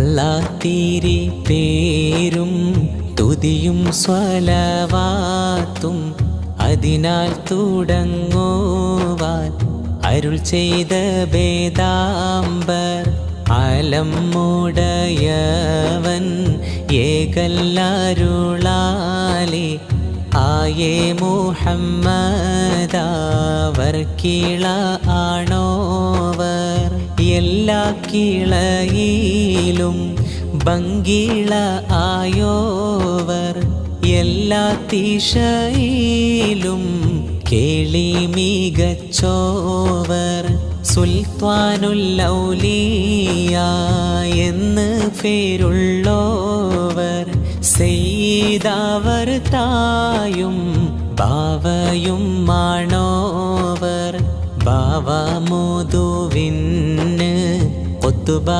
അല്ലാഹ് പേരും തുതിയും സ്വലവാത്തും അതിനാൽ തുടങ്ങുവാൻ അരുൾ ചെയ്ത ബേദാംബർ ആലം മുടയവൻ ഏകല്ലരുളാലേ ആയേ മുഹമ്മദാവർ കിള ആണോവർ എല്ലാ കിളയിലും ഭംഗിള ആയോവർ എല്ലാ ദിശയിലും കേളി മികച്ചോവർ സുൽത്താനുൽ ഔലിയ എന്ന് പേരുള്ളോവർ സെയ്ദാവർ തായും ബാവയും മാണോവർ ബാവ മുതുവിന് ഒത്തുബ